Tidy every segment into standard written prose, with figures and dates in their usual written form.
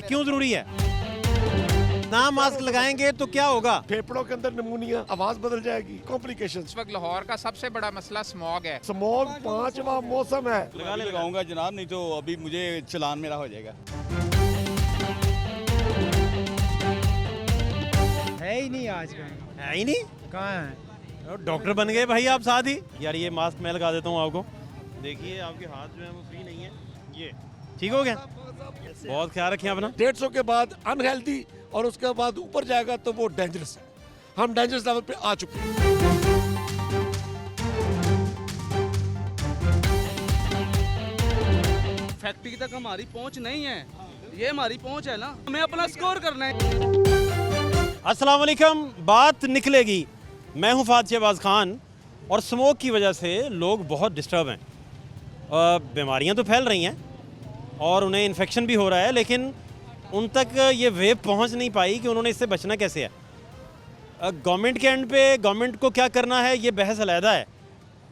ये क्यों जरूरी है? ना मास्क लगाएंगे तो क्या होगा? फेफड़ों के अंदर निमोनिया, आवाज बदल जाएगी, कॉम्प्लिकेशंस। इस वक्त लाहौर का सबसे बड़ा मसला स्मॉग है। स्मॉग 5वां मौसम है। लगाऊंगा जनाब, नहीं तो अभी मुझे चलान मेरा हो जाएगा। है ही नहीं आज का। है ही नहीं। कहाँ है? डॉक्टर बन गए भाई आप साथ ही। यार ये मास्क मैं लगा देता हूँ आपको, देखिए आपके हाथ जो है वो फ्री नहीं है। ये ठीक हो गया? बहुत ख्याल रखें अपना। 150 के बाद अनहेल्दी और उसके बाद ऊपर जाएगा तो वो डेंजरस है। हम डेंजरस लेवल पे आ चुके हैं। फैक्ट्री तक हमारी पहुंच नहीं है, ये हमारी पहुंच है ना, हमें अपना स्कोर करना है। अस्सलाम वालेकुम। बात निकलेगी। मैं हूँ फात शहबाज खान और स्मोक की वजह से लोग बहुत डिस्टर्ब हैं। बीमारियाँ तो फैल रही हैं और उन्हें इन्फेक्शन भी हो रहा है, लेकिन उन तक ये वेव पहुंच नहीं पाई कि उन्होंने इससे बचना कैसे है। गवर्नमेंट के एंड पे गवर्नमेंट को क्या करना है ये बहस अलहदा है,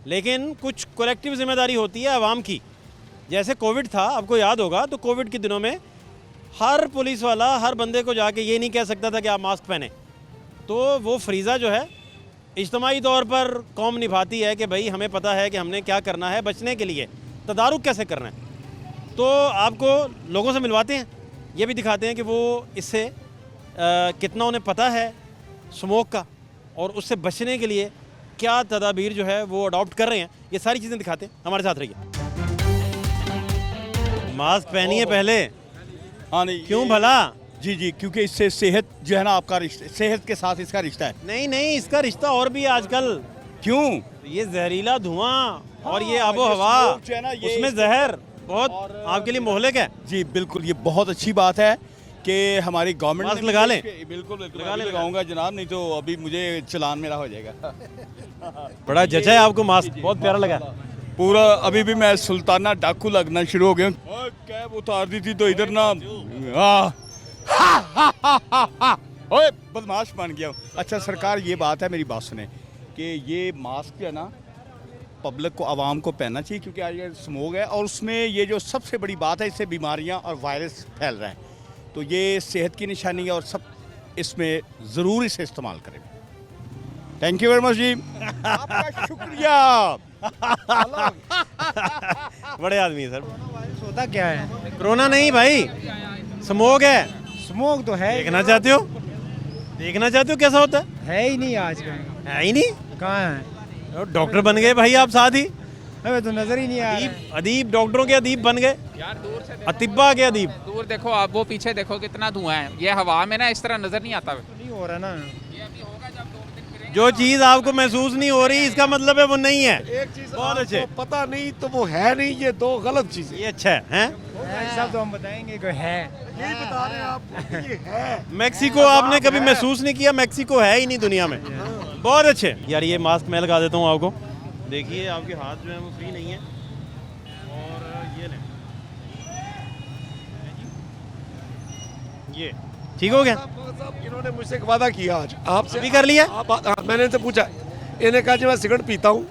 लेकिन कुछ कलेक्टिव जिम्मेदारी होती है आवाम की। जैसे कोविड था, आपको याद होगा, तो कोविड के दिनों में हर पुलिस वाला हर बंदे को जाके ये नहीं कह सकता था कि आप मास्क पहने। तो वो फरीज़ा जो है इज्तमाही तौर पर कौम निभाती है कि भाई हमें पता है कि हमने क्या करना है बचने के लिए, तदारुक कैसे करना है। तो आपको लोगों से मिलवाते हैं, ये भी दिखाते हैं कि वो इससे कितना उन्हें पता है स्मोक का और उससे बचने के लिए क्या तदाबीर जो है वो अडॉप्ट कर रहे हैं। ये सारी चीज़ें दिखाते हैं, हमारे साथ रहिए। मास्क पहनिए पहले। हाँ नहीं, क्यों भला? जी जी, क्योंकि इससे सेहत जो है ना, आपका रिश्ता, सेहत के साथ इसका रिश्ता है। नहीं नहीं, इसका रिश्ता और भी है आजकल। क्यों? ये जहरीला धुआं और ये आबो ये हवा, स्मोक जो है ना, ये उसमें जहर बहुत आपके लिए मोहलिक है। जी बिल्कुल, ये बहुत अच्छी बात है कि हमारी गवर्नमेंट मास्क लगा लें। बिल्कुल बिल्कुल लगाऊंगा जनाब, नहीं तो अभी मुझे चलान मेरा हो जाएगा। बड़ा जचा है आपको मास्क, बहुत प्यारा लगा। पूरा अभी भी मैं सुल्ताना डाकू लगना शुरू हो गया। कैब उतार दी थी तो इधर ना ओए बदमाश बन गया। अच्छा सरकार, ये बात है, मेरी बात सुने कि ये मास्क जो है ना पब्लिक को, आवाम को पहनना चाहिए, क्योंकि आज ये स्मोक है और उसमें ये जो सबसे बड़ी बात है, इससे बीमारियां और वायरस फैल रहे हैं। तो ये सेहत की निशानी है और सब इसमें ज़रूर इसे इस्तेमाल करें। थैंक यू वेरी मच जी, आपका शुक्रिया। बड़े आदमी है सर। होता क्या है? कोरोना नहीं भाई, स्मोक है। स्मोक तो है। देखना चाहते हो? देखना चाहते हो कैसा होता है ही नहीं आज का। है ही नहीं। कहाँ है? डॉक्टर बन गए भाई आप साथ ही। हमें तो नजर ही नहीं आ रहा है। अदीब, डॉक्टरों के अदीब बन गए। यार दूर से अतिब्बा के अदीब। दूर देखो आप, वो पीछे देखो कितना धुआं है। ये हवा में ना इस तरह नजर नहीं आता। नहीं हो रहा ना। ये अभी होगा जब 2 दिन फिरेंगे। जो चीज़ आपको महसूस नहीं हो रही, इसका मतलब है वो नहीं है। एक चीज बहुत अच्छे। आपको पता नहीं तो वो है नहीं, ये दो गलत चीजें। ये अच्छा है, हैं? सब तो हम बताएंगे कि है। यही बता रहे हैं आपको कि ये है। मैक्सिको आपने कभी महसूस नहीं किया? मैक्सिको है ही नहीं दुनिया में। बहुत अच्छे। यार ये मास्क मैं लगा देता हूँ आपको, देखिए आपके हाथ जो है वो फ्री नहीं है। और ये लें, ये ठीक हो गया? साहब, इन्होंने मुझसे एक वादा किया आज आपसे। अभी कर लिया? मैंने इनसे पूछा, इन्हें कहा जी मैं सिगरेट पीता हूँ,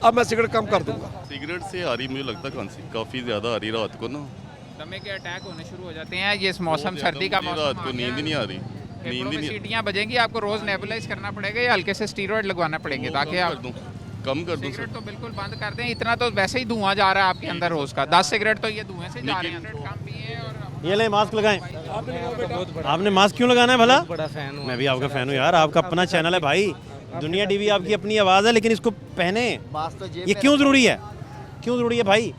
अब मैं सिगरेट कम कर दूंगा। सिगरेट से आ रही, मुझे लगता है खांसी काफ़ी ज़्यादा आ रही रात को ना। दमे के अटैक होने शुरू हो जाते हैं। ये मौसम सर्दी का मौसम रात को नींद ही नहीं आ रही, नींद ही नहीं। सीटियाँ बजेंगी, आपको रोज नेबुलाइज करना पड़ेगा या हल्के से स्टीरॉइड लगवाना पड़ेंगे ताकि आप कम कर दूं सिगरेट तो बिल्कुल बंद कर दें। इतना तो वैसे ही धुआं जा रहा है आपके अंदर रोज का। 10 सिगरेट तो ये धुएं से जा रहे हैं। कम पिए और ये ले मास्क लगाएं। आपने मास्क क्यों लगाना है भला? बड़ा फैन हूँ। मैं भी आपका फैन हूँ यार, आपका अपना चैनल है भाई, दुनिया टीवी आपकी अपनी आवाज़ है, लेकिन इसको पहने। ये क्यों ज़रूरी है? क्यों ज़रूरी है भाई?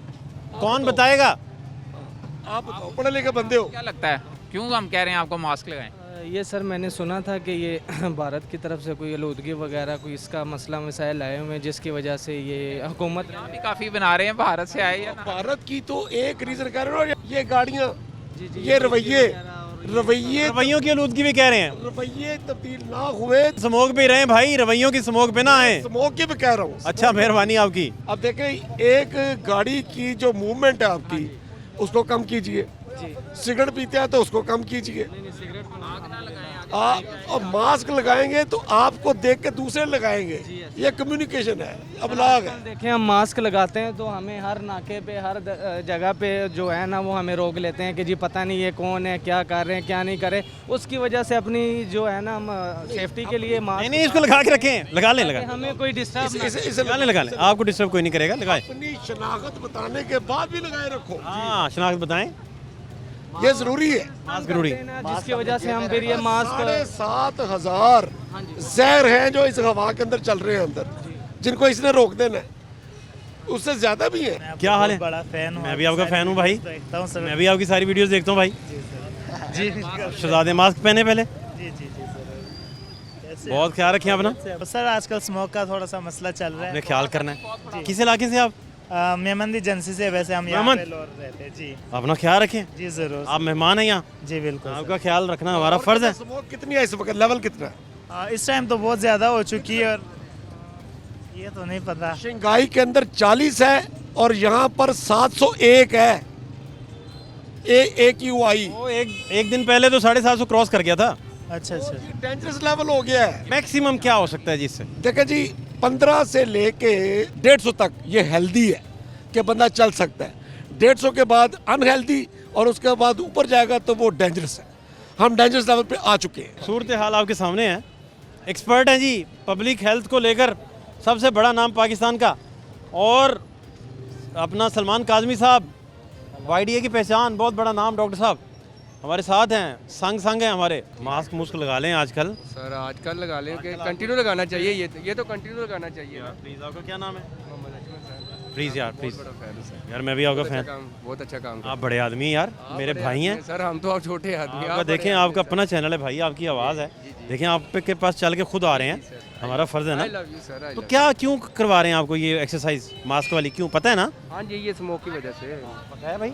कौन बताएगा? आप बताओ, पढ़े लिखे बंदे हो। क्या लगता है क्यों हम कह रहे हैं आपको मास्क लगाएं? ये सर मैंने सुना था कि ये भारत की तरफ से कोई आलूदगी वगैरह कोई इसका मसला मसाइल आए हुए हैं, जिसकी वजह से ये हुकूमत यहाँ भी काफ़ी बना रहे हैं, भारत से आए या ना। भारत की तो एक रीजन कह रहे हो, ये गाड़ियाँ, ये रवैये रवैयों की आलूदगी भी कह रहे हैं। रवैये तब्दील ना हुए। स्मोक भी रहे भाई, रवैयों की स्मोक पे ना आए। स्मोक की भी कह रहा हूँ। अच्छा, मेहरबानी आपकी। अब देखें, एक गाड़ी की जो मूवमेंट है आपकी, उसको कम कीजिए। सिगरेट पीते हैं तो उसको कम कीजिए। आग ना लगाएं। और मास्क लगाएंगे तो आपको देख के दूसरे लगाएंगे, ये कम्युनिकेशन है, अबलाग है। देखें हम मास्क लगाते हैं तो हमें हर नाके पे हर जगह पे जो है ना वो हमें रोक लेते हैं कि जी पता नहीं ये कौन है, क्या कर रहे हैं क्या नहीं कर रहे। उसकी वजह से अपनी जो है ना हम सेफ्टी के लिए मास्क नहीं इसको लगा के रखें, लगा लें लगा लें, हमें कोई डिस्टर्ब लगा लें लगा लें, आपको डिस्टर्ब कोई नहीं करेगा, लगाए। अपनी शनाख्त बताने के बाद भी लगाए रखो, हाँ शनाख्त बताएं, ये जरूरी है। मास्क जरूरी। जिसकी वजह से हम फिर ये मास्क 7,500 जहर हैं जो इस हवा के अंदर चल रहे हैं अंदर, जिनको इसने रोक देना है, उससे ज्यादा भी है। क्या हाल है? बड़ा फैन हूँ, मैं भी आपका फैन हूँ भाई, देखता हूँ सर। मैं भी आपकी सारी वीडियोस देखता हूँ भाई। जी शहजादे मास्क पहने पहले, जी जी जी सर। बहुत ख्याल रखें अपना, सर आजकल स्मोक का थोड़ा सा मसला चल रहा अपने है। ख्याल करना है। किस इलाके से आप? मेमन एजेंसी से, वैसे हम यहाँ मेमन? पे लोग रहते हैं जी। अपना ख्याल रखें, जी जरूर आप मेहमान हैं यहाँ, जी बिल्कुल सर। आपका ख्याल रखना हमारा फर्ज है। स्मोक कितनी है इस वक्त, लेवल कितना है? इस टाइम तो बहुत ज़्यादा हो चुकी है और ये तो नहीं पता। शंघाई के अंदर 40 है और यहाँ पर 701 है, AQI। वो एक दिन पहले तो 750 क्रॉस कर गया था। अच्छा अच्छा। डेंजरस लेवल हो गया है। मैक्सिमम क्या हो सकता है जिससे? देखे जी 15 से लेके 150 तक ये हेल्दी है कि बंदा चल सकता है, 150 के बाद अनहेल्दी और उसके बाद ऊपर जाएगा तो वो डेंजरस है। हम डेंजरस लेवल पे आ चुके हैं। सूरत हाल आपके सामने है, एक्सपर्ट हैं जी पब्लिक हेल्थ को लेकर, सबसे बड़ा नाम पाकिस्तान का, और अपना सलमान काजमी साहब, YDA की पहचान, बहुत बड़ा नाम, डॉक्टर साहब हमारे साथ हैं, संग हैं हमारे। मास्क मुस्क लगा लें आजकल। सर आजकल लगा लें कि कंटिन्यू लगाना चाहिए, ये तो कंटिन्यू लगाना चाहिए। प्लीज़ आपका क्या नाम है? प्लीज़ यार प्लीज़ यार, मैं भी आपका फैन। बहुत अच्छा काम आप बड़े आदमी हैं यार, मेरे भाई हैं। सर, हम तो आप छोटे आदमी आपका देखें, आपका अपना चैनल है भाई, आपकी आवाज़ है, देखें आप के पास चल के खुद आ रहे हैं, हमारा फ़र्ज़ है ना। Love you sir. तो क्या क्यों करवा रहे हैं आपको ये एक्सरसाइज मास्क वाली, क्यों पता है ना? हाँ जी, ये स्मोक की वजह से पता है भाई।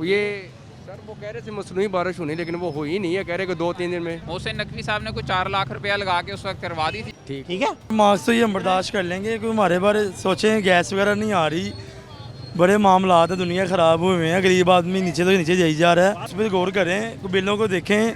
ये सर वो कह रहे थे मसनूई बारिश होनी, लेकिन वो हुई नहीं है, कह रहे कि 2-3 दिन में। मोहसिन नकवी साहब ने कुछ 4 लाख रुपया लगा के उस वक्त करवा दी थी। ठीक है, मास्क तो ये हम बर्दाश्त कर लेंगे, क्योंकि हमारे बारे सोचें गैस वगैरह नहीं आ रही, बड़े मामलात हैं, दुनिया ख़राब हुए हैं, गरीब आदमी नीचे तो नीचे जाई जा रहा है। उस पर गौर करें, तो बिलों को देखें,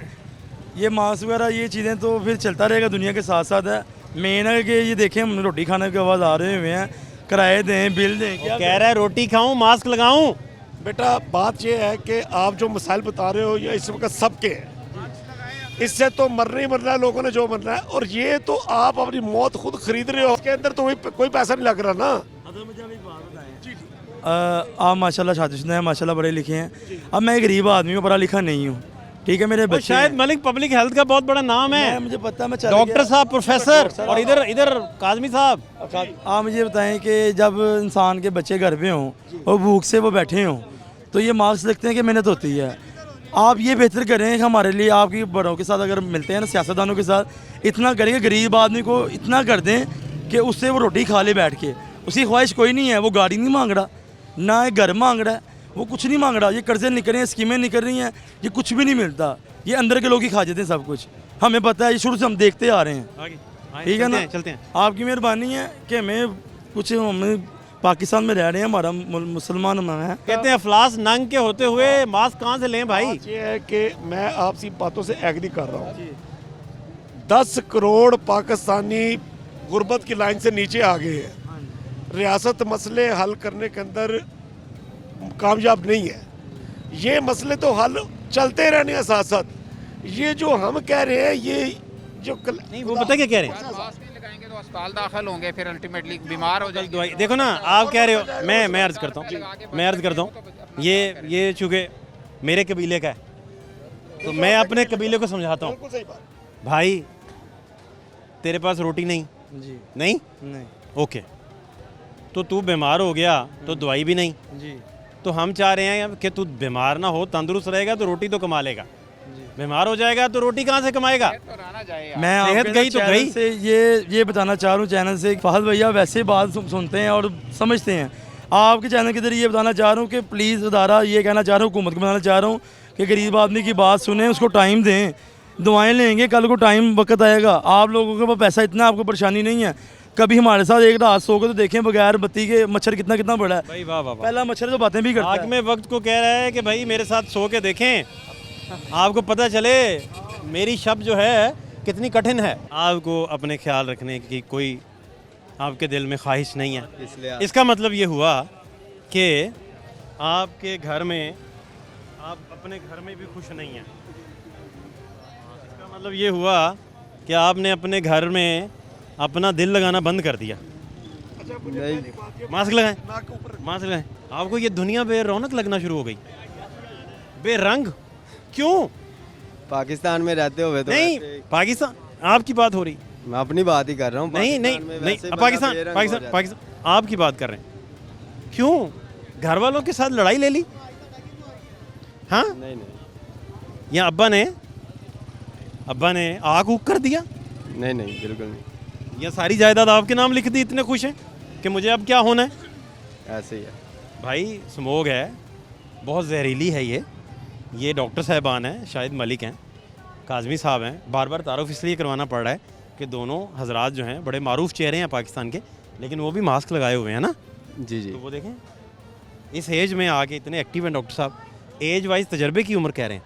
ये मास्क वगैरह ये चीज़ें तो फिर चलता रहेगा, दुनिया के साथ साथ है। मेन है कि ये देखें, हम रोटी खाने के आवाज़ आ रहे हुए हैं, किराए दें, बिल दें, क्या कह रहा है रोटी खाऊं मास्क लगाऊं। बेटा बात ये है कि आप जो मसाइल बता रहे हो ये इस वक्त सबके हैं, इससे तो मरना ही मरना है, लोगों ने जो मरना है, और ये तो आप अपनी मौत खुद खरीद रहे हो, इसके अंदर तो कोई पैसा नहीं लग रहा ना। आप माशाल्लाह शादीशुदा हैं, माशाल्लाह पढ़े लिखे हैं। अब मैं एक गरीब आदमी हूँ, पढ़ा लिखा नहीं हूँ, ठीक है, मेरे और बच्चे शायद मलिक पब्लिक हेल्थ का बहुत बड़ा नाम है, मुझे पता, मैं डॉक्टर साहब, प्रोफेसर, और इधर काजमी साहब। आप मुझे बताएं कि जब इंसान के बच्चे घर पे हों और भूख से वो बैठे हों, तो ये मास्क देखते हैं कि मेहनत होती है। आप ये बेहतर करें कि हमारे लिए आपकी बड़ों के साथ अगर मिलते हैं ना, सियासतदानों के साथ, इतना करेंगे गरीब आदमी को इतना कर दें कि उससे वो रोटी खा ले बैठ के। उसकी ख्वाहिश कोई नहीं है, वो गाड़ी नहीं मांग रहा, ना एक घर मांग रहा है, वो कुछ नहीं मांग रहा। ये कर्जे निकल रहे हैं, स्कीमें निकल रही हैं, ये कुछ भी नहीं मिलता, ये अंदर के लोग ही खा जाते हैं सब कुछ। हमें पता है, ये शुरू से हम देखते आ रहे हैं, ठीक है ना। चलते हैं। आपकी मेहरबानी है कि हमें कुछ, हमें पाकिस्तान में रह रहे हैं, हमारा मुसलमान है। कहते हैं अफलास नंग के होते हुए मास्क कहाँ से लें भाई? बात ये है कि मैं आपसी बातों से एग्री कर रहा हूँ। 10 करोड़ पाकिस्तानी गुर्बत की लाइन से नीचे आ गए हैं। रियासत मसले हल करने के अंदर कामयाब नहीं है। ये मसले तो हल चलते रहने हैं साथ साथ। ये जो हम कह रहे हैं, ये जो नहीं, वो पता क्या कह रहे हैं, मास्क नहीं लगाएंगे तो अस्पताल दाखिल होंगे, फिर अल्टीमेटली बीमार हो जाएंगे। दवाई देखो ना, आप कह रहे हो, मैं अर्ज करता हूँ, ये चूँकि मेरे कबीले का है, तो मैं अपने कबीले को समझाता हूँ, बिल्कुल सही बात। भाई तेरे पास रोटी नहीं, जी नहीं नहीं ओके, तो तू बीमार हो गया तो दवाई भी नहीं, जी तो हम चाह रहे हैं कि तू बीमार ना हो, तंदुरुस्त रहेगा तो रोटी तो कमा लेगा, बीमार हो जाएगा तो रोटी कहाँ से कमाएगा? तो रहना चाहिए। मैं सेहत आपके गई तो चैनल गई। से ये बताना चाह रहा हूँ चैनल से, फहद भैया वैसे बात सुनते हैं और समझते हैं। आपके चैनल के जरिए ये बताना चाह रहा हूँ कि प्लीज़ अदारा, ये कहना चाह रहा हूँ, हुकूमत को बताना चाह रहा हूँ कि गरीब आदमी की बात सुने, उसको टाइम दें, दवाएँ लेंगे, कल को टाइम वक्त आएगा। आप लोगों के पास पैसा इतना, आपको परेशानी नहीं है। कभी हमारे साथ एक रात सो के तो देखें, बगैर बत्ती के मच्छर कितना बड़ा है। भाई वाह वाह वाह। पहला मच्छर तो बातें भी करता आग है। में वक्त को कह रहा है कि भाई मेरे साथ सो के देखें, आपको पता चले मेरी शब्द जो है कितनी कठिन है। आपको अपने ख्याल रखने की कोई आपके दिल में ख्वाहिश नहीं है, इसलिए इसका मतलब ये हुआ कि आपके घर में आप अपने घर में भी खुश नहीं हैं। इसका मतलब ये हुआ कि आपने अपने घर में अपना दिल लगाना बंद कर दिया। मास्क लगाएं, मास्क लगाएं। आपको ये दुनिया बेरौनक लगना शुरू हो गई, बेरंग। क्यों? पाकिस्तान में रहते हुए तो नहीं, पाकिस्तान आपकी बात हो रही, मैं अपनी बात ही कर रहा हूँ। नहीं नहीं नहीं, पाकिस्तान आपकी बात कर रहे हैं। क्यों? घर वालों के साथ लड़ाई ले ली? हाँ, नहीं नहीं या अब्बा ने आग उग कर दिया? नहीं नहीं, बिल्कुल नहीं, या सारी जायदाद आपके नाम लिख दी, इतने खुश हैं कि मुझे अब क्या होना है? ऐसे ही है। भाई स्मोग है, बहुत जहरीली है ये डॉक्टर साहबान हैं, शाहिद मलिक हैं, काजमी साहब हैं। बार बार तारुफ इसलिए करवाना पड़ रहा है कि दोनों हजरात जो हैं बड़े मारूफ चेहरे हैं पाकिस्तान के, लेकिन वो भी मास्क लगाए हुए हैं ना। जी जी। तो वो देखें, इस एज में आके इतने एक्टिव हैं डॉक्टर साहब, एज वाइज तजर्बे की उम्र कह रहे हैं,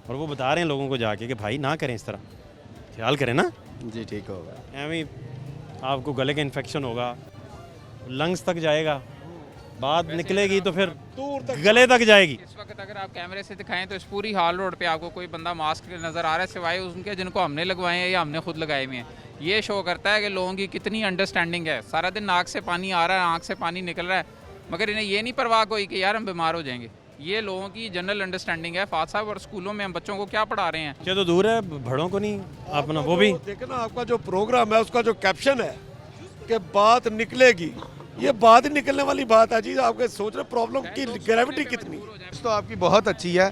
और वो बता रहे हैं लोगों को जाके कि भाई ना करें इस तरह, ख्याल करें ना। जी ठीक होगा। एवं आपको गले का इन्फेक्शन होगा, लंग्स तक जाएगा, बात निकलेगी तो फिर गले तक जाएगी। इस वक्त अगर आप कैमरे से दिखाएं तो इस पूरी हाल रोड पे आपको कोई बंदा मास्क नज़र आ रहा है, सिवाय उनके जिनको हमने लगवाए हैं या हमने खुद लगाए हुए हैं। ये शो करता है कि लोगों की कितनी अंडरस्टैंडिंग है। सारा दिन नाक से पानी आ रहा है, आँख से पानी निकल रहा है, मगर इन्हें ये नहीं परवाह कोई कि यार हम बीमार हो जाएंगे। ये लोगों की जनरल अंडरस्टैंडिंग है फात साहब। और स्कूलों में हम बच्चों को क्या पढ़ा रहे हैं? ये तो दूर है, बड़ों को नहीं अपना वो भी। देखना आपका जो प्रोग्राम है उसका जो कैप्शन है कि बात निकलेगी, ये बात ही निकलने वाली बात है जी। आपके सोच रहे प्रॉब्लम की ग्रेविटी कितनी। तो आपकी बहुत अच्छी है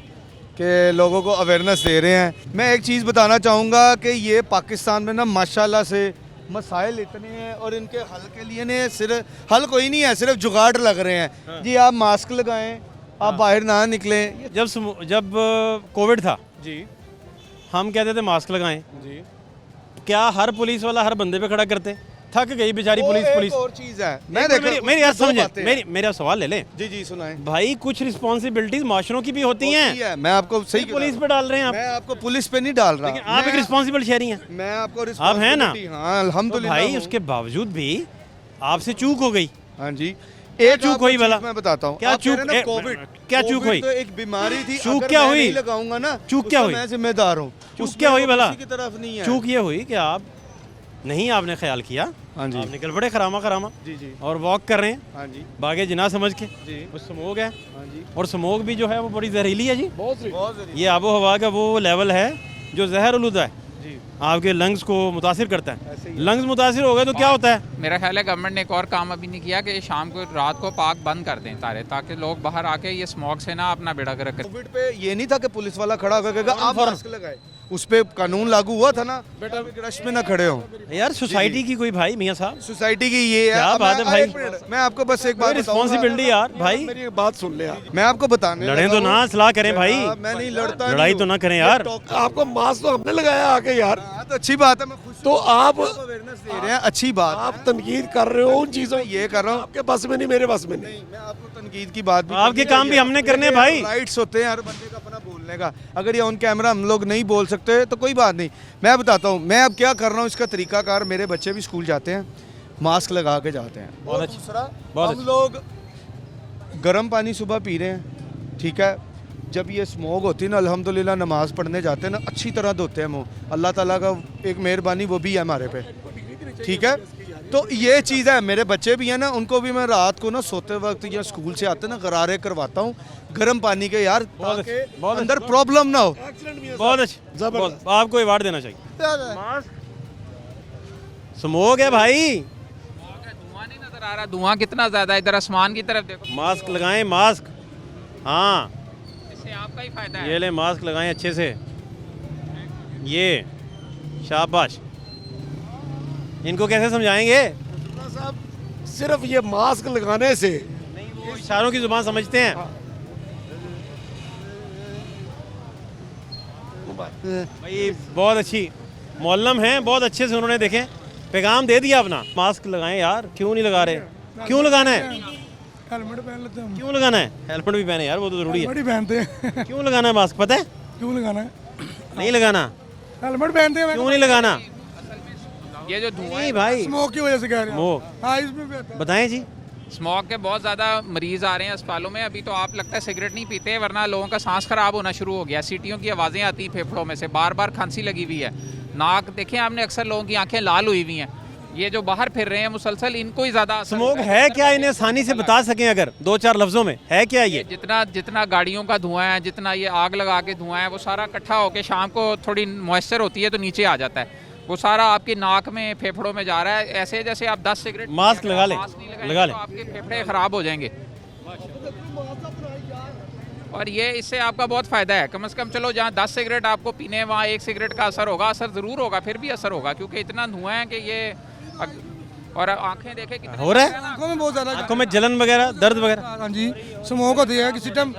कि लोगों को अवेयरनेस दे रहे हैं। मैं एक चीज़ बताना चाहूँगा कि ये पाकिस्तान में ना माशाल्लाह से मसाइल इतने हैं और इनके हल के लिए ने सिर्फ हल कोई नहीं है, सिर्फ जुगाड़ लग रहे हैं। जी आप मास्क लगाएं, आप बाहर ना निकलें। जब कोविड था जी, हम कहते थे मास्क लगाएं जी, क्या हर पुलिस वाला हर बंदे पे खड़ा करते? थक गई बेचारी पुलिस। और चीज़ है, मेरी बात समझे, मेरा सवाल ले लें। जी जी सुनाएं। भाई कुछ रिस्पॉन्सिबिलिटीज माशरों की भी होती हैं। मैं आपको सही पुलिस पे डाल रहे हैं आप। मैं आपको पुलिस पे नहीं डाल रहा, लेकिन आप एक रिस्पॉन्सिबल शहरी हैं। मैं आपको आप हैं ना? हाँ अल्हम्दुलिल्लाह। भाई उसके बावजूद भी आपसे चूक हो गई। हाँ जी, एक चूक हुई भला? मैं बताता हूँ क्या चूक? कोविड क्या चूक हुई? तो एक बीमारी थी। चूक अगर क्या मैं हुई? नहीं लगाऊंगा ना, चूक क्या उसका हुई? मैं जिम्मेदार हूँ। चूक क्या हुई भला? किसी की तरफ नहीं है। चूक ये हुई कि आप नहीं, आपने ख्याल किया, हाँ जी, आप निकल पड़े खरामा जी जी, और वॉक कर रहे हैं हाँ जी, बागे जिना समझ के। जी, वो स्मोक है, हाँ जी, और स्मोक भी जो है वो बड़ी जहरीली है जी। बहुत ये आबो हवा का वो लेवल है जो जहर उलूदा है, जी, आपके लंग्स को मुतासिर करता है। ऐसे ही लंग्स मुतासिर हो गए तो क्या होता है? मेरा ख्याल है गवर्नमेंट ने एक और काम अभी नहीं किया कि शाम को रात को पार्क बंद कर दें सारे, ताकि लोग बाहर आके ये स्मोक से ना अपना बेड़ा गर्क करें। कोविड पे ये नहीं था कि पुलिस वाला खड़ा होकर कहेगा आप मास्क लगाए, उस पे कानून लागू हुआ था ना, बेटा रश में ना खड़े हो। यार सोसाइटी की कोई भाई मियाँ साहब, सोसाइटी की ये है। क्या अब बात है मैं- भाई? एक मिनट, मैं आपको बस एक बात रिस्पॉन्सिबिलिटी यार भाई। मेरी एक बात सुन ले आप। मैं आपको बताने लड़ें लगा तो ना, हूँ। सलाह करें भाई। मैं नहीं लड़ता, लड़ाई नहीं तो हूँ। ना करें यार। आपको मास्क तो हमने लगाया आके यार, हाँ, तो अच्छी बात है, मैं खुश तो आप अवेयरनेस दे रहे हैं, अच्छी बात। आप तनकीद कर रहे हो उन चीजों मैं ये कर रहा हूँ, आपके बस में नहीं, मेरे बस में नहीं। मैं आपको तनकीद की बात भी आपके काम भी हमने करने हैं भाई। राइट्स होते हैं हर बंदे का अपना बोलने का। अगर ये ऑन कैमरा हम लोग नहीं बोल सकते तो कोई बात नहीं। मैं बताता हूँ मैं अब क्या कर रहा हूँ, इसका तरीकाकार। मेरे बच्चे भी स्कूल जाते हैं, मास्क लगा के जाते हैं। बहुत और अच्छा, दूसरा, बहुत हम लोग गर्म पानी सुबह पी रहे हैं, ठीक है। जब ये स्मोक होती है ना, अल्हम्दुलिल्लाह नमाज पढ़ने जाते हैं ना, अच्छी तरह धोते हैं मुँह। अल्लाह ताला का एक मेहरबानी वो भी है हमारे पे, ठीक है। तो ये चीज़ है, मेरे बच्चे भी हैं ना, उनको भी मैं रात को ना सोते वक्त या स्कूल से आते ना गरारे करवाता हूँ गर्म पानी के यार, ताकि बहुत अंदर प्रॉब्लम ना हो। बहुत अच्छा, बहुत। आपको अवार्ड देना चाहिए। स्मोक है भाई, धुआं नहीं नजर आ रहा? धुआं कितना ज्यादा है, इधर आसमान की तरफ देखो। मास्क लगाएं, मास्क। हाँ, इससे आपका ही फायदा है। ये ले मास्क लगाएं अच्छे से, ये शाबाश। इनको कैसे समझाएंगे? साहब सिर्फ ये मास्क लगाने से नहीं, वो इशारों की जुबान समझते हैं। भाई बहुत अच्छी मौलम हैं, बहुत अच्छे से उन्होंने देखें पैगाम दे दिया अपना। मास्क लगाएं यार, क्यों नहीं लगा रहे? क्यों लगाना है? हेलमेट पहन लेते हैं हम। क्यों लगाना है? हेलमेट भी पहने यार, वो तो जरूरी है। हेलमेट ही पहनते हैं। क्यों लगाना है मास्क, पता है? क्यों लगाना है? नहीं लगाना, हेलमेट पहनते हैं क्यों नहीं लगाना? ये जो धुआं नहीं भाई, स्मोक की वजह से कह रहे हैं। स्मोक, हाँ इसमें भी आता है। बताएं जी। स्मोक के बहुत ज़्यादा मरीज़ आ रहे हैं अस्पतालों में। अभी तो आप लगता है सिगरेट नहीं पीते, वरना लोगों का सांस खराब होना शुरू हो गया। सीटियों की आवाज़ें आती हैं फेफड़ों में से, बार बार खांसी लगी हुई है। नाक देखें आपने, अक्सर लोगों की आंखें लाल हुई हुई हैं। ये जो बाहर फिर रहे हैं मुसलसल, इनको ही ज़्यादा असर स्मोक होता है क्या, इन्हें आसानी से बता सकें अगर 2-4 लफ्जों में, है क्या ये? जितना गाड़ियों का धुआं है, जितना ये आग लगा के धुआं है, वो सारा इकट्ठा होकर शाम को थोड़ी मॉइस्चर होती है तो नीचे आ जाता है। वो सारा आपकी नाक में फेफड़ों में जा रहा है। ऐसे जैसे आप 10 सिगरेट मास्क लगा लें, लगा लें। तो आपके फेफड़े खराब हो जाएंगे। और ये इससे आपका बहुत फ़ायदा है। कम से कम चलो जहाँ 10 सिगरेट आपको पीने हैं वहाँ 1 सिगरेट का असर होगा, असर ज़रूर होगा, फिर भी असर होगा, क्योंकि इतना धुआं है कि ये। और आंखें देखें कितनी हो रहा है, आंखों में बहुत ज़्यादा आंखों में जलन वगैरह, दर्द वगैरह। हाँ जी, स्मोक होती है किसी टाइम।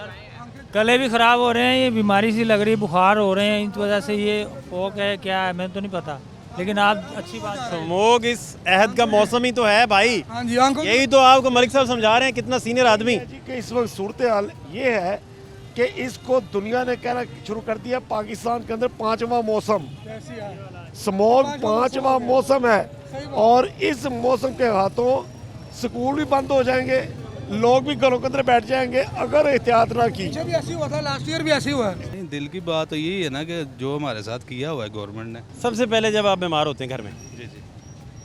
गले भी ख़राब हो रहे हैं, ये बीमारी सी लग रही है, बुखार हो रहे हैं, इस वजह से ये फोक है क्या है मैं तो नहीं पता, लेकिन आप अच्छी बात स्मोक इस अहद का मौसम ही तो है भाई। हाँ जी, आंखों यही तो आपको मलिक साहब समझा रहे हैं, कितना सीनियर आदमी। जी कि इस वक्त सूरत हाल ये है कि इसको दुनिया ने कहना शुरू कर दिया, पाकिस्तान के अंदर 5वां मौसम स्मोक 5वां मौसम है। और इस मौसम के हाथों स्कूल भी बंद हो जाएंगे, लोग भी घरों के अंदर बैठ जाएंगे अगर एहतियात ना की। भी ऐसे हुआ था, लास्ट ईयर भी ऐसे हुआ है। नहीं, दिल की बात तो यही है ना कि जो हमारे साथ किया हुआ है गवर्नमेंट ने। सबसे पहले जब आप बीमार होते हैं घर में, जी जी,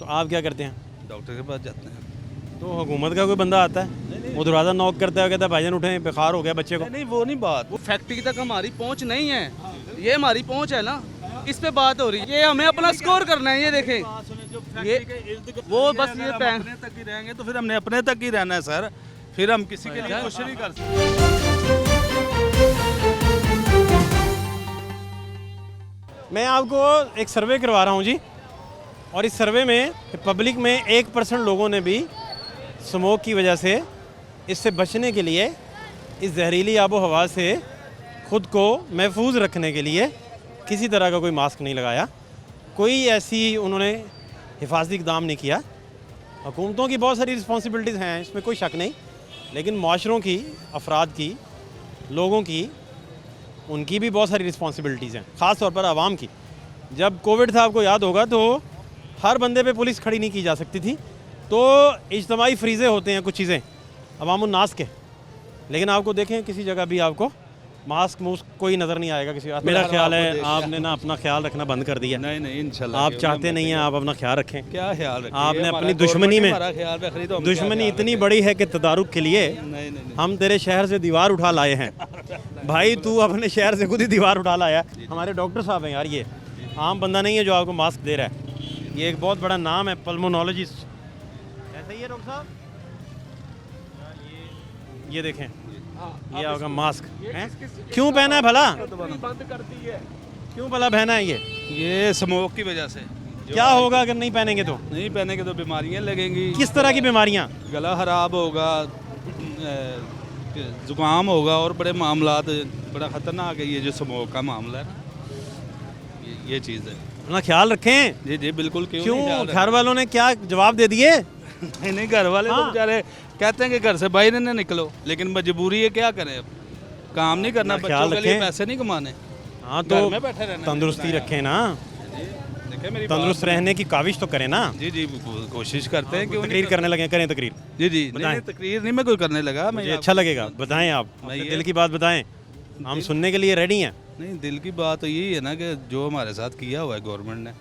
तो आप क्या करते हैं? डॉक्टर के पास जाते हैं। तो हुकूमत का कोई बंदा आता है, वो दरवाज़ा नॉक करता है, कहता है भाईजान उठें, बुखार हो गया बच्चे को। नहीं वो नहीं बात, वो फैक्ट्री तक हमारी पहुंच नहीं है, ये हमारी पहुंच है ना, इस पे बात हो रही है। ये हमें अपना स्कोर करना है। ये देखें, ये वो बस ये अपने तक ही रहेंगे तो फिर हमने अपने तक ही रहना है सर, फिर हम किसी के लिए कुछ नहीं कर सकते। मैं आपको एक सर्वे करवा रहा हूँ जी, और इस सर्वे में पब्लिक में 1% लोगों ने भी स्मोक की वजह से, इससे बचने के लिए, इस जहरीली आबो हवा से ख़ुद को महफूज रखने के लिए किसी तरह का कोई मास्क नहीं लगाया, कोई ऐसी उन्होंने हिफाजती इक़दाम नहीं किया। हुकूमतों की बहुत सारी रिस्पॉन्सिबिलिटीज़ हैं, इसमें कोई शक नहीं, लेकिन माशरों की, अफराद की, लोगों की, उनकी भी बहुत सारी रिस्पॉन्सिबिलिटीज़ हैं, ख़ास तौर पर आवाम की। जब कोविड था, आपको याद होगा, तो हर बंदे पे पुलिस खड़ी नहीं की जा सकती थी, तो इज्तमाही फ्रीज़े होते हैं कुछ चीज़ें अवामुन्नास के, लेकिन आपको देखें किसी जगह भी आपको मास्क मूस्क कोई नज़र नहीं आएगा किसी। मेरा ख्याल है आपने ना अपना ख्याल रखना बंद कर दिया। नहीं नहीं इंशाल्लाह, आप चाहते नहीं हैं, आप अपना ख्याल रखें। क्या ख्याल रखें? आपने हमारा अपनी दुश्मनी में, हमारा ख्याल रख रही तो हम दुश्मनी क्या इतनी बड़ी है कि तदारुक के लिए नहीं नहीं हम तेरे शहर से दीवार उठा लाए हैं। भाई तू अपने शहर से खुद ही दीवार उठा लाया। हमारे डॉक्टर साहब हैं यार, ये आम बंदा नहीं है जो आपको मास्क दे रहा है, ये एक बहुत बड़ा नाम है, पल्मोनोलॉजिस्ट। ऐसा ही है डॉक्टर साहब? ये देखें, ये आपका मास्क है, क्यों पहना है भला? क्यों भला पहना है ये स्मोक की वजह से। क्या होगा अगर नहीं पहनेंगे तो? नहीं पहनेंगे तो बीमारियां लगेंगी। किस तरह की बीमारियां? गला खराब होगा, जुकाम होगा, और बड़े मामलात, बड़ा ख़तरनाक है ये जो स्मोक का मामला है ना, ये चीज़ है। अपना ख्याल रखें। जी जी बिल्कुल। क्यों घर वालों ने क्या जवाब दे दिए? नहीं नहीं, घर वाले तो बेचारे कहते हैं कि घर से बाहर न निकलो, लेकिन मजबूरी है, क्या करें, अब काम नहीं करना, बच्चों के लिए पैसे नहीं कमाने। हाँ तो में बैठे रहना, तंदुरुस्ती रखें ना, देखें मेरी तंदुरुस्त रहने की काविश तो करें ना। जी जी कोशिश करते हैं। क्यों तकरीर करने लगे, करें तकरीर। जी जी नहीं, तकरीर नहीं मैं कोई करने लगा, मुझे अच्छा लगेगा, बताएं आप अपने दिल की बात बताएं, हम सुनने के लिए रेडी हैं। नहीं, दिल की बात तो यही है ना कि जो हमारे साथ किया हुआ है गवर्नमेंट ने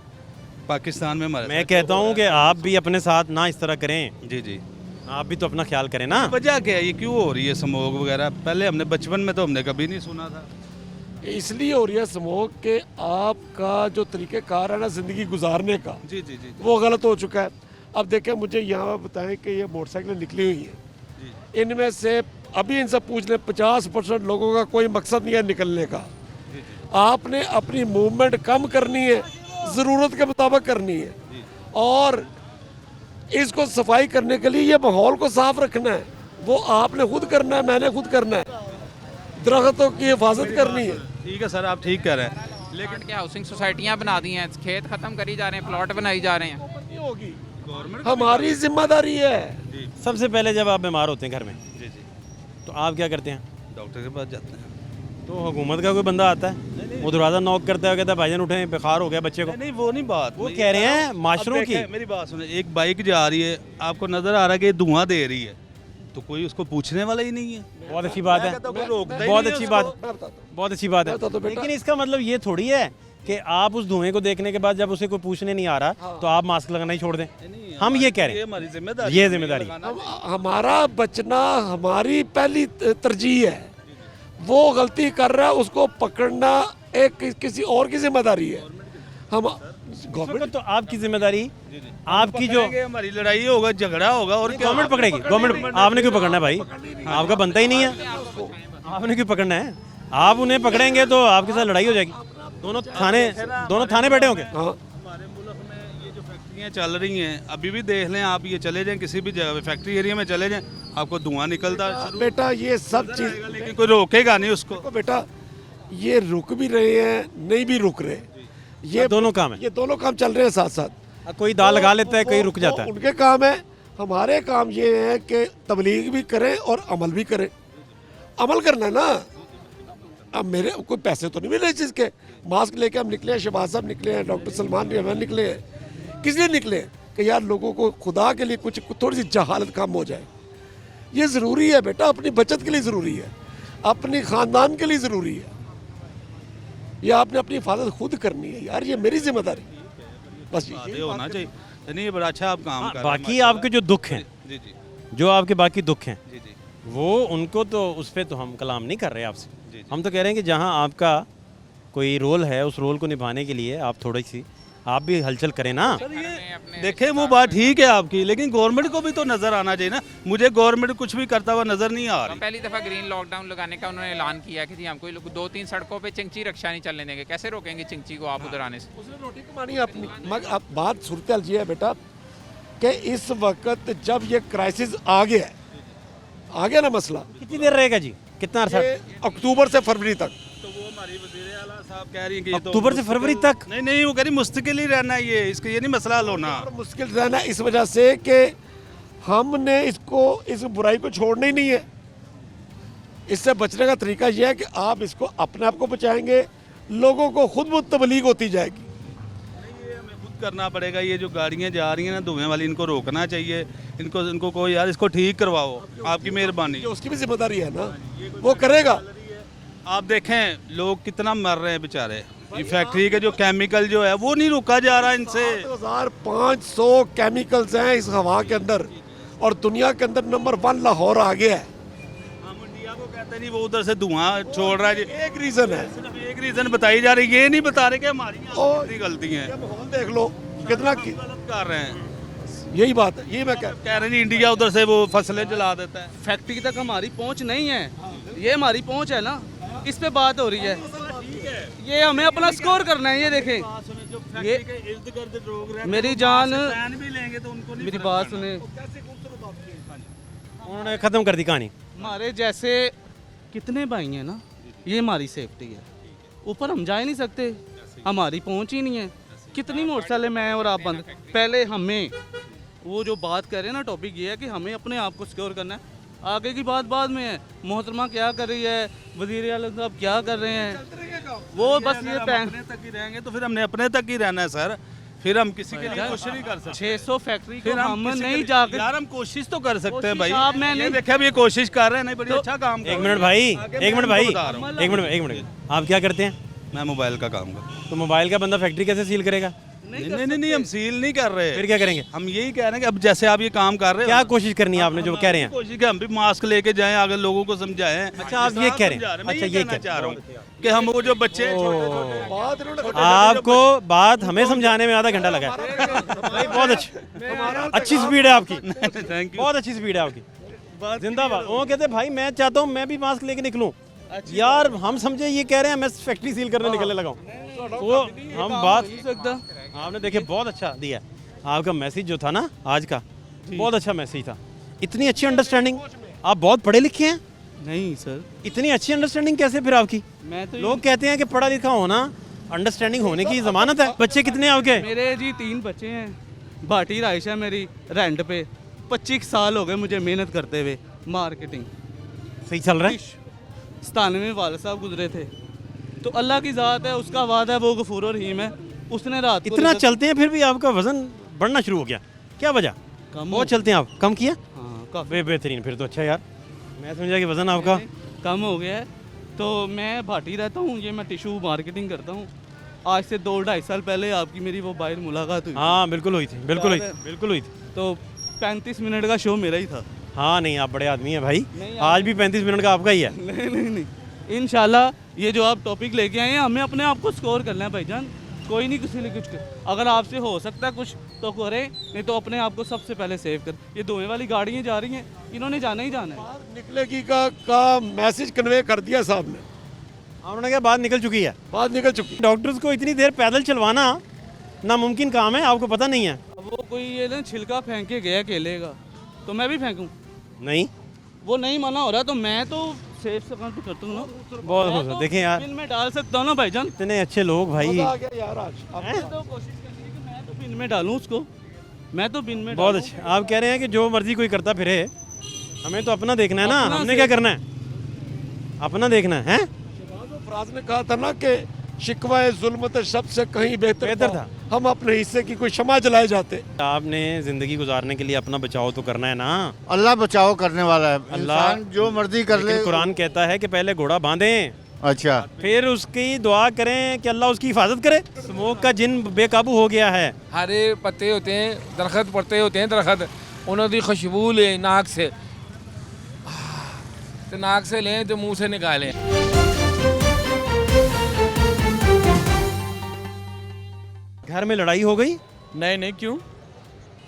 पाकिस्तान में हमारे, मैं कहता हूँ कि आप भी अपने साथ ना इस तरह करें। जी जी, आप भी तो अपना ख्याल करें ना। वजह क्या है, ये क्यों हो रही है स्मोक वगैरह? पहले हमने बचपन में तो हमने कभी नहीं सुना था। इसलिए हो रही है स्मोक के आपका जो तरीक़ेकार है ना ज़िंदगी गुजारने का, जी जी जी, वो गलत हो चुका है। अब देखें, मुझे यहाँ बताएं कि ये मोटरसाइकिलें निकली हुई हैं, इनमें से अभी इनसे पूछ लें 50% लोगों का कोई मकसद नहीं है निकलने का। आपने अपनी मूवमेंट कम करनी है, ज़रूरत के मुताबिक करनी है, और इसको सफाई करने के लिए ये माहौल को साफ रखना है, वो आपने खुद करना है, मैंने खुद करना है, दरख्तों की हिफाजत करनी है। ठीक है सर, आप ठीक कह रहे हैं, लेकिन क्या हाउसिंग सोसाइटियाँ बना दी हैं, खेत ख़त्म करी जा रहे हैं, प्लॉट बनाई जा रहे हैं। नहीं होगी, हमारी जिम्मेदारी है। सबसे पहले जब आप बीमार होते हैं घर में, जी जी, तो आप क्या करते हैं? डॉक्टर के पास जाते हैं। तो हुकूमत का कोई बंदा आता है, वो दरवाज़ा नॉक करता है, कहता है भाईजान उठे, बुखार हो गया बच्चे को। नहीं वो नहीं बात, वो कह रहे हैं माशरों की। मेरी बात सुने, एक बाइक जा रही है, आपको नजर आ रहा है कि धुआं दे रही है, तो कोई उसको पूछने वाला ही नहीं है। बहुत अच्छी बात है, बहुत अच्छी बात, बहुत अच्छी बात है। लेकिन इसका मतलब ये थोड़ी है कि आप उस धुएं को देखने के बाद जब उसे कोई पूछने नहीं आ रहा तो आप मास्क लगाना ही छोड़ दें। हम ये कह रहे हैं, हमारी जिम्मेदारी, ये जिम्मेदारी। हमारा बचना हमारी पहली तरजीह है। वो गलती कर रहा है, उसको पकड़ना एक किसी और की जिम्मेदारी है। हम गवर्नमेंट, तो आपकी जिम्मेदारी, आपकी जो हमारी लड़ाई होगा, झगड़ा होगा, और क्या गवर्नमेंट पकड़ेगी। गवर्नमेंट, आपने क्यों पकड़ना है भाई, आपका बनता ही नहीं है, आपने क्यों पकड़ना है। आप उन्हें पकड़ेंगे तो आपके साथ लड़ाई हो जाएगी। दोनों थाने बैठे होंगे। हमारे मुल्क में ये जो फैक्ट्रियाँ चल रही हैं, अभी भी देख लें आप, ये चले जाएं किसी भी जगह फैक्ट्री एरिया में चले जाएं, आपको धुआं निकलता बेटा ये सब चीज़, लेकिन कोई रोकेगा नहीं उसको। बेटा ये रुक भी रहे हैं, नहीं भी रुक रहे, ये दोनों काम है, ये दोनों काम चल रहे हैं साथ साथ। कोई दाल लगा लेता है, कोई रुक जाता है। उनके काम है, हमारे काम ये है कि तबलीग भी करें और अमल भी करें। अमल करना है ना। अब मेरे कोई पैसे तो नहीं मिले इस चीज़ के। मास्क लेके हम निकले हैं, शहबाज साहब निकले हैं, डॉक्टर सलमान रहमान निकले हैं। किस लिए निकले हैं? कि यार लोगों को खुदा के लिए कुछ थोड़ी सी जहालत कम हो जाए। ये ज़रूरी है बेटा, अपनी बचत के लिए ज़रूरी है, अपनी ख़ानदान के लिए ज़रूरी है। ये आपने अपनी हिफाजत खुद करनी है यार, ये मेरी जिम्मेदारी बस। ये होना चाहिए। नहीं बड़ा अच्छा आप काम कर रहे हैं। बाकी आपके जो दुख हैं, जी जी, जो आपके बाकी दुख हैं, जी जी, वो उनको तो उस पर तो हम कलाम नहीं कर रहे आपसे। हम तो कह रहे हैं कि जहाँ आपका कोई रोल है, उस रोल को निभाने के लिए आप थोड़ी सी आप भी हलचल करें ना। देखें वो बात ठीक है आपकी, लेकिन गवर्नमेंट को भी तो नजर आना चाहिए ना। मुझे गवर्नमेंट कुछ भी करता हुआ नजर नहीं आ रही। पहली दफ़ा ग्रीन लॉकडाउन लगाने का उन्होंने ऐलान किया कि जी हम कोई 2-3 सड़कों पे चिंची रक्षा नहीं चलने देंगे। कैसे रोकेंगे चिंची को आप उधर आने से? उसने रोटी कमानी है अपनी। मगर अब बात सूरत हाल ये है बेटा कि इस वक्त जब ये क्राइसिस आ गया ना मसला, कितनी देर रहेगा जी, कितना अर्सा? अक्टूबर से फरवरी तक। तो वो हमारी वज़ीर आला साहब कह रही हैं कि ये तो अक्टूबर से फरवरी तक? नहीं वो कह रही मुस्तकिल ही रहना है, ये इसका ये नहीं मसला हल होना। मुश्किल रहना इस वजह से कि हमने इस बुराई को छोड़ना ही नहीं है। इससे बचने का तरीका यह है कि आप इसको अपने आप को बचाएंगे, लोगों को खुद ब तबलीग होती जाएगी। ये हमें खुद करना पड़ेगा। ये जो गाड़ियाँ जा रही हैं ना धुएं वाली, इनको रोकना चाहिए। इनको कोई यार इसको ठीक करवाओ, आपकी मेहरबानी। उसकी भी जिम्मेदारी है ना, वो करेगा। आप देखें लोग कितना मर रहे हैं बेचारे। ये फैक्ट्री के जो केमिकल जो है वो नहीं रुका जा रहा इनसे। 2500 केमिकल्स हैं इस हवा के अंदर, और दुनिया के अंदर नंबर 1 लाहौर आ गया है। हम इंडिया को कहते नहीं, वो उधर से धुआं छोड़ रहा है। एक रीजन है, सिर्फ एक रीजन बताई जा रही है, ये नहीं बता रहे कि हमारी कितनी गलती है। माहौल देख लो कितना गलत कर रहे हैं। यही बात है, ये मैं कह रहे हैं इंडिया उधर से वो फसलें जला देता है। फैक्ट्री तक हमारी पहुंच नहीं है, ये हमारी पहुंच है ना, इस पे बात हो रही है। ये हमें अपना स्कोर करना है। ये देखें, ये मेरी जान, मेरी बात सुने, उन्होंने ख़त्म कर दी कहानी। हमारे जैसे कितने भाई हैं ना, ये हमारी सेफ्टी है। ऊपर हम जा ही नहीं सकते, हमारी पहुंच ही नहीं है। कितनी मोटरसाइकिलें मैं और आप बंद। पहले हमें वो जो बात कर रहे हैं ना, टॉपिक ये है कि हमें अपने आप को सिक्योर करना है। आगे की बात बाद में है। मोहतरमा क्या कर रही है, वज़ीर आला साहब क्या कर रहे हैं, वो बस ये अपने तक ही रहेंगे तो फिर हमने अपने तक ही रहना है सर। फिर हम किसी के लिए कोशिश नहीं कर सकते। 600 फैक्ट्री फिर हम किसी नहीं के जाकर, यार हम कोशिश तो कर सकते हैं भाई। आप मैं ये नहीं देखा, अब ये कोशिश कर रहे हैं, नहीं बड़ी अच्छा काम कर रहे हैं। 1 मिनट भाई, आगे 1 मिनट मैं भाई, उनको बता रहा हूँ। 1 मिनट, आप क्या करते हैं? मैं मोबाइल का काम करता हूँ। तो मोबाइल का बंदा फैक्ट्री कैसे सील करेगा? नहीं हम सील नहीं कर रहे। फिर क्या करेंगे? हम यही कह रहे हैं कि अब जैसे आप ये काम कर रहे हो, क्या कोशिश करनी है आपने जो कह रहे हैं? कोशिश कि हम भी मास्क लेके जाएं, आगे लोगों को समझाएं। अच्छा आप ये कह रहे हैं? मैं अच्छा ये कहना चाह रहा हूँ कि हम वो जो बच्चे आपको बात हमें समझाने में आधा घंटा लगा है भाई। बहुत अच्छी स्पीड है आपकी, थैंक यू। बहुत अच्छी स्पीड है आपकी, जिंदाबाद। वो कहते हैं भाई मैं चाहता हूँ मैं भी मास्क लेके निकलूँ। यार हम समझे ये कह रहे हैं मैं फैक्ट्री सील करने निकलने लगा हूँ, वो हम बात आपने देखे बहुत अच्छा दिया। आपका मैसेज जो था ना आज का, बहुत अच्छा मैसेज था। इतनी अच्छी अंडरस्टैंडिंग, आप बहुत पढ़े लिखे हैं? नहीं सर। इतनी अच्छी अंडरस्टैंडिंग कैसे फिर आपकी? मैं तो लोग कहते हैं कि पढ़ा लिखा होना अंडरस्टैंडिंग होने की जमानत है। बच्चे कितने हैं आपके? मेरे जी 3 बच्चे हैं। भाटी राइशा मेरी रेंट पे, 25 साल हो गए मुझे मेहनत करते हुए। मार्केटिंग सही चल रहा है? 97 में वाले साहब गुजरे थे, तो अल्लाह की ज़ात है, उसका वादा है, वो गफूर और रहीम है। उसने रात को इतना चलते हैं फिर भी आपका वजन बढ़ना शुरू हो गया, क्या वजह? कम बहुत चलते हैं आप, कम किया? हाँ काफ़ी बेहतरीन, फिर तो अच्छा यार। मैं समझा कि वजन आपका कम हो गया है। तो मैं भाटी रहता हूँ, ये मैं टिशू मार्केटिंग करता हूँ। आज से 2-2.5 साल पहले आपकी मेरी वो बाहर मुलाकात हुई। हाँ बिल्कुल हुई थी, बिल्कुल हुई याद थी, है? बिल्कुल हुई थी। तो 35 मिनट का शो मेरा ही था। हाँ नहीं, आप बड़े आदमी हैं भाई, नहीं, आज भी 35 मिनट का आपका ही है। नहीं, इंशाल्लाह ये जो आप टॉपिक लेके आए हैं, हमें अपने आप को स्कोर करना है भाईजान। कोई नहीं किसी ने कुछ अगर आपसे हो सकता है कुछ तो करें, नहीं तो अपने आप को सबसे पहले सेव कर। ये धुएं वाली गाड़ियाँ जा रही हैं, इन्होंने जाना ही जाना है। निकलेगी का मैसेज कन्वे कर दिया साहब ने, उन्होंने कहा बात निकल चुकी है, बात निकल चुकी। डॉक्टर्स को इतनी देर पैदल चलवाना नामुमकिन काम है, आपको पता नहीं है? अब वो कोई ये ना छिलका फेंक के गया केले का, तो मैं भी फेंकूं? नहीं, वो नहीं मना हो रहा तो मैं तो सेफ से काम करता हूँ ना। बहुत खुश हो। देखें यार, बिन में डाल सकता हूँ ना भाईजान। इतने अच्छे लोग भाई, मजा आ गया यार आज। मैंने तो कोशिश करनी है कि मैं तो बिन में डालूं उसको, मैं तो बिन में बहुत डालूं। अच्छे। आप कह रहे हैं कि जो मर्जी कोई करता फिरे, हमें तो अपना देखना है ना, अपना हमने से- क्या करना है? अपना देखना है। फराज ने कहा था ना कि शिकवा जुल्मत शब से कहीं बेहतर था। हम अपने हिस्से की कोई शमा जलाए जाते। आपने जिंदगी गुजारने के लिए अपना बचाव तो करना है ना। अल्लाह बचाव करने वाला है, अल्लाह इंसान जो मर्जी कर ले। लेकिन कुरान कहता है कि पहले घोड़ा बांधें, अच्छा, फिर उसकी दुआ करें कि अल्लाह उसकी हिफाजत करे। स्मोक का जिन बेकाबू हो गया है। हरे पत्ते होते हैं, दरख्त पड़ते होते हैं, दरख्त उन्होंने खुशबू ले नाक से, तो नाक से लें तो मुंह से निकालें। घर में लड़ाई हो गई? नहीं क्यों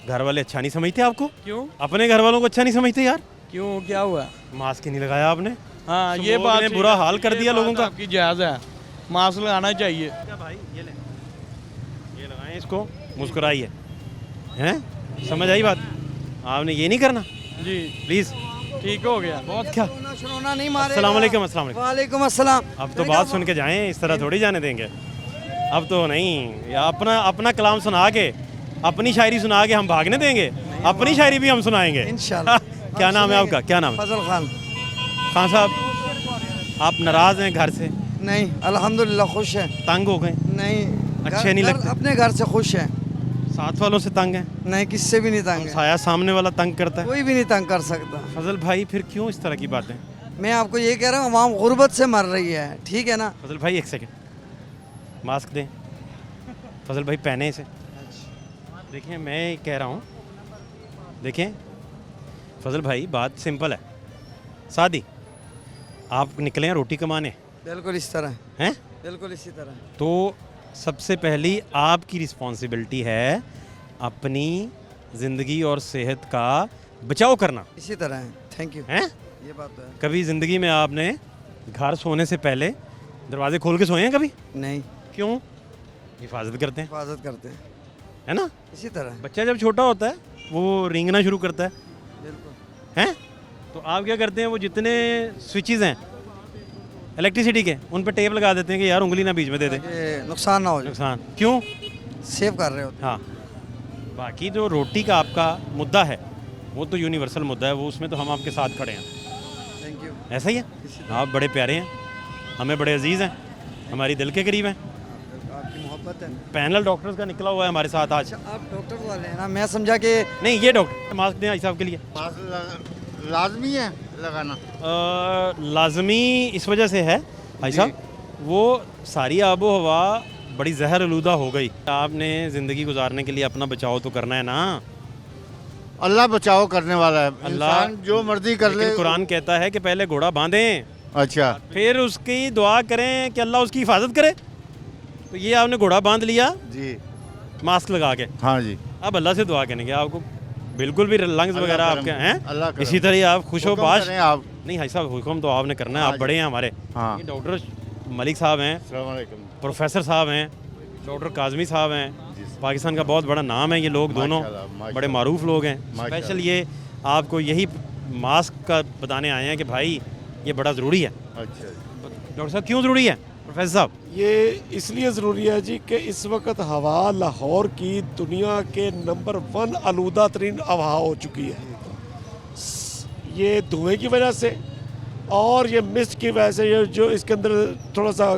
घर वाले अच्छा नहीं समझते आपको? क्यों अपने घर वालों को अच्छा नहीं समझते यार? क्यों क्या हुआ? मास्क ही नहीं लगाया आपने। हाँ ये बात ने बुरा हाल कर दिया लोगों का। आपकी जायज़ है, मास्क लगाना चाहिए। क्या भाई, ये ले, ये लगाएं इसको, मुस्कुराइए, हैं? समझ आई बात? आपने ये नहीं करना जी प्लीज। ठीक हो गया। बहुत क्या, सुनोना नहीं मारे। अस्सलाम वालेकुम, अस्सलाम वालेकुम। वालेकुम अस्सलाम। अब तो बात सुन के जाएं, इस तरह थोड़ी जाने देंगे। अब तो नहीं, या अपना कलाम सुना के, अपनी शायरी सुना के हम भागने देंगे? अपनी शायरी भी हम सुनाएंगे इंशाल्लाह। क्या नाम है आपका, क्या नाम है? फजल खान। खान साहब, आप नाराज हैं घर से? नहीं अल्हम्दुलिल्लाह खुश है। तंग हो गए? नहीं अच्छे नहीं लगते? अपने घर से खुश है। साथ वालों से तंग हैं? नहीं किससे भी नहीं तंग है, साया सामने वाला तंग करता है? कोई भी नहीं तंग कर सकता। फजल भाई फिर क्यों इस तरह की बातें? मैं आपको ये कह रहा हूँ अवाम गुर्बत से मर रही है, ठीक है ना। फजल भाई एक सेकंड, मास्क दें। फजल भाई पहने इसे। देखिए मैं कह रहा हूँ, देखें फजल भाई, बात सिंपल है, सादी। आप निकले हैं रोटी कमाने, बिल्कुल इस तरह हैं? बिल्कुल इसी तरह। तो सबसे पहली आपकी रिस्पॉन्सिबिलिटी है अपनी ज़िंदगी और सेहत का बचाव करना, इसी तरह है। Thank you. हैं? ये बात तो है। कभी ज़िंदगी में आपने घर सोने से पहले दरवाजे खोल के सोए हैं कभी? नहीं, क्यों? हिफाजत करते हैं, हिफाजत करते हैं, है ना? इसी तरह। बच्चा जब छोटा होता है वो रेंगना शुरू करता है, बिल्कुल। हैं? तो आप क्या करते हैं, वो जितने स्विचेस हैं इलेक्ट्रिसिटी के, उन पर टेप लगा देते हैं कि यार उंगली ना बीच में दे दे, ये नुकसान ना हो जाए, नुकसान। क्यों? सेव कर रहे होते हाँ। बाकी जो रोटी का आपका मुद्दा है वो तो यूनिवर्सल मुद्दा है, वो उसमें तो हम आपके साथ खड़े हैं। हैं। Thank you. ऐसा ही है, आप बड़े प्यारे हैं, हमें बड़े अजीज़ हैं, हमारी दिल के करीब हैं। आपकी मोहब्बत है। पैनल डॉक्टर्स का निकला हुआ है हमारे साथ आज। अच्छा आप डॉक्टर वाले हैं ना, मैं समझा कि नहीं, ये डॉक्टर मास्क दें भाई साहब के लिए। लाजमी है लगाना। लाजमी इस वजह से है भाई साहब, वो सारी आबो हवा बड़ी जहर आलूदा हो गई। आपने ज़िंदगी गुजारने के लिए अपना बचाव तो करना है ना। अल्लाह बचाव करने वाला है, अल्लाह इंसान जो मर्जी कर ले। लेकिन कुरान कहता है कि पहले घोड़ा बांधें, अच्छा, फिर उसकी दुआ करें कि अल्लाह उसकी हिफाजत करे। तो ये आपने घोड़ा बांध लिया जी, मास्क लगा के, हाँ जी। अब अल्लाह से दुआ करेंगे, आपको बिल्कुल भी लंग्स अल्लाह वगैरह करम, आपके अल्लाह हैं, करम। इसी तरह ही आप खुशो हुक्म बाश। करें आप। नहीं भाई साहब, हुक्म तो आपने करना है, हाँ आप जी। बड़े हैं हमारे। हाँ। ये डॉक्टर मलिक साहब हैं, अस्सलाम वालेकुम। प्रोफेसर साहब हैं, डॉक्टर काजमी साहब हैं, पाकिस्तान का बहुत बड़ा नाम है ये लोग दोनों, माशाल्लाह, माशाल्लाह। बड़े मारूफ लोग हैं। माशाल्लाह। स्पेशल ये आपको यही मास्क का बताने आए हैं कि भाई ये बड़ा ज़रूरी है। अच्छा जी। डॉक्टर साहब क्यों ज़रूरी है प्रोफेसर साहब? ये इसलिए ज़रूरी है जी कि इस वक्त हवा लाहौर की दुनिया के नंबर 1 आलूदा तरीन हवा हो चुकी है, ये धुएं की वजह से और ये मिस्ट की वजह से ये जो इसके अंदर थोड़ा सा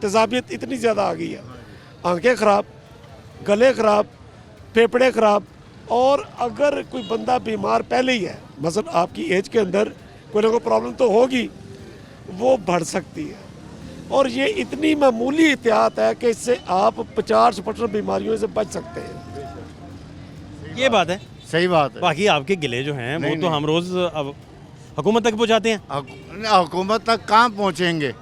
तेज़ाबियत इतनी ज़्यादा आ गई है, आंखें ख़राब, गले ख़राब, फेफड़े ख़राब। और अगर कोई बंदा बीमार पहले ही है, मसलन आपकी एज के अंदर कोई ना कोई प्रॉब्लम तो होगी, वो बढ़ सकती है। और ये इतनी मामूली एहतियात है कि इससे आप 50% बीमारियों से बच सकते हैं। ये बात है, सही बात बाकी आपके गिले जो हैं वो तो हम रोज़ अब हुकूमत तक पहुँचाते हैं। हुकूमत तक कहाँ पहुँचेंगे,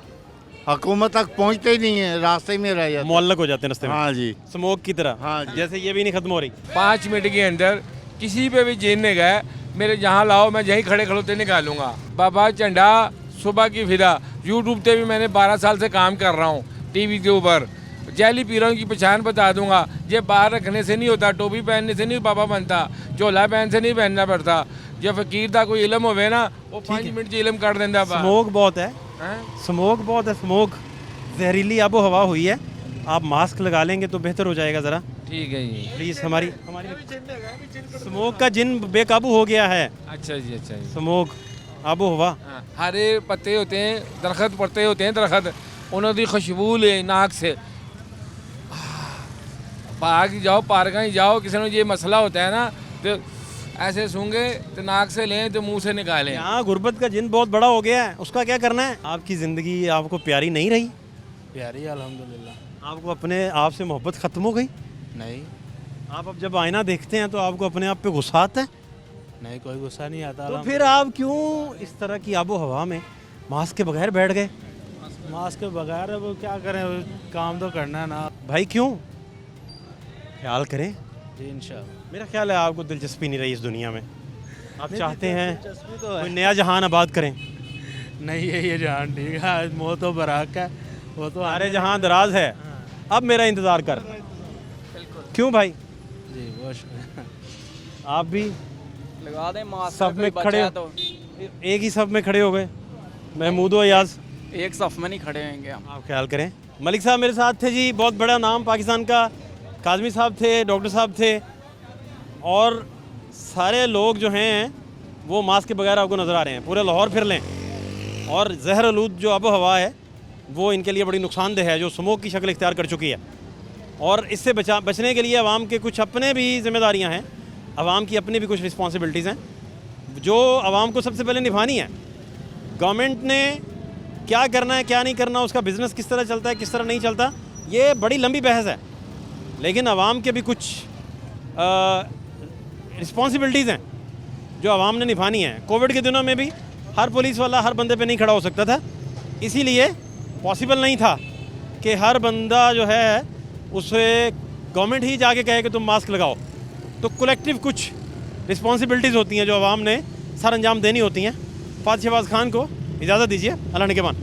हुकूमत तक पहुँचते ही नहीं है, रास्ते में रह जाते। मुअल्लक हो जाते हैं रास्ते में। हाँ जी, स्मोक की तरह। हाँ जी। जैसे ये भी नहीं खत्म हो रही। 5 मिनट के अंदर किसी पे भी जीतने गए, मेरे जहाँ लाओ मैं यहीं खड़े खड़ोते निकालूंगा। बाबा झंडा सुबह की फिदा, यूट्यूब पे भी मैंने 12 साल से काम कर रहा हूँ, टीवी के ऊपर जैली पीरों की पहचान बता दूंगा। ये बाहर रखने से नहीं होता, टोपी पहनने से नहीं बाबा बनता, झोला पहन से नहीं पहनना पड़ता। जो फकीर का कोई इलम होवे ना, वो 5 मिनट च इलम कर देंदा। स्मोक बहुत है, स्मोक बहुत है, स्मोक जहरीली आबो हवा हुई है। आप मास्क लगा लेंगे तो बेहतर हो जाएगा ज़रा। ठीक है जी, प्लीज़ हमारी स्मोक का जिन बेकाबू हो गया है। अच्छा जी, अच्छा जी। स्मोक आबो हवा, हरे पत्ते होते हैं, दरख्त पड़ते होते हैं, दरख्त उन्होंने खुशबू ले नाक से पार्क जाओ, पार्क ही जाओ, किसी ने ये मसला होता है ना तो ऐसे सूंघे तो नाक से लें तो मुंह से निकालें। यहाँ गुर्बत का जिन बहुत बड़ा हो गया है, उसका क्या करना है? आपकी ज़िंदगी आपको प्यारी नहीं रही? प्यारी अल्हम्दुलिल्लाह। आपको अपने आप से मोहब्बत ख़त्म हो गई? नहीं आप अब जब आईना देखते हैं तो आपको अपने आप पे गुस्सा आता है? नहीं, कोई गुस्सा नहीं आता। तो फिर आप क्यों इस तरह की आबो हवा में मास्क के बगैर बैठ गए? मास्क के बगैर अब क्या करें, काम तो करना है ना भाई क्यों? ख्याल करें। जी इंशाल्लाह। मेरा ख्याल है आपको दिलचस्पी नहीं रही इस दुनिया में, आप चाहते हैं दिलचस्पी तो है। कोई नया जहान आबाद करें। नहीं है ये जहान ठीक है, मौत तो बराक है, वो तो सारे जहां दराज है, अब मेरा इंतज़ार कर। क्यों भाई? जी बहुत शुक्रिया। आप भी लगा दें मास्क, सब में खड़े एक ही सब में खड़े हो गए। महमूद अयाज एक सफ में नहीं खड़े होंगे हम। आप ख्याल करें। मलिक साहब मेरे साथ थे जी, बहुत बड़ा नाम पाकिस्तान का। काज़मी साहब थे, डॉक्टर साहब थे, और सारे लोग जो हैं वो मास्क के बगैर आपको नज़र आ रहे हैं। पूरे लाहौर फिर लें, और जहर आलूद जो आबो हवा है वो इनके लिए बड़ी नुकसानदेह है, जो स्मोक की शक्ल इख्तियार कर चुकी है। और इससे बचने के लिए आवाम के कुछ अपने भी जिम्मेदारियाँ हैं, आवाम की अपनी भी कुछ रिस्पॉन्सिबिलिटीज़ हैं जो आवाम को सबसे पहले निभानी है। गवर्नमेंट ने क्या करना है क्या नहीं करना, उसका बिज़नेस किस तरह चलता है किस तरह नहीं चलता, ये बड़ी लंबी बहस है। लेकिन आवाम के भी कुछ रिस्पॉन्सिबिलिटीज़ हैं जो आवाम ने निभानी है। कोविड के दिनों में भी हर पुलिस वाला हर बंदे पे नहीं खड़ा हो सकता था, इसीलिए पॉसिबल नहीं था कि हर बंदा जो है उसे गवर्नमेंट ही जाके कहे कि तुम मास्क लगाओ। तो कलेक्टिव कुछ रिस्पॉन्सिबिलिटीज़ होती हैं जो आवाम ने सर अंजाम देनी होती हैं। फात शहबाज खान को इजाज़त दीजिए, अल्लाह ने के मान।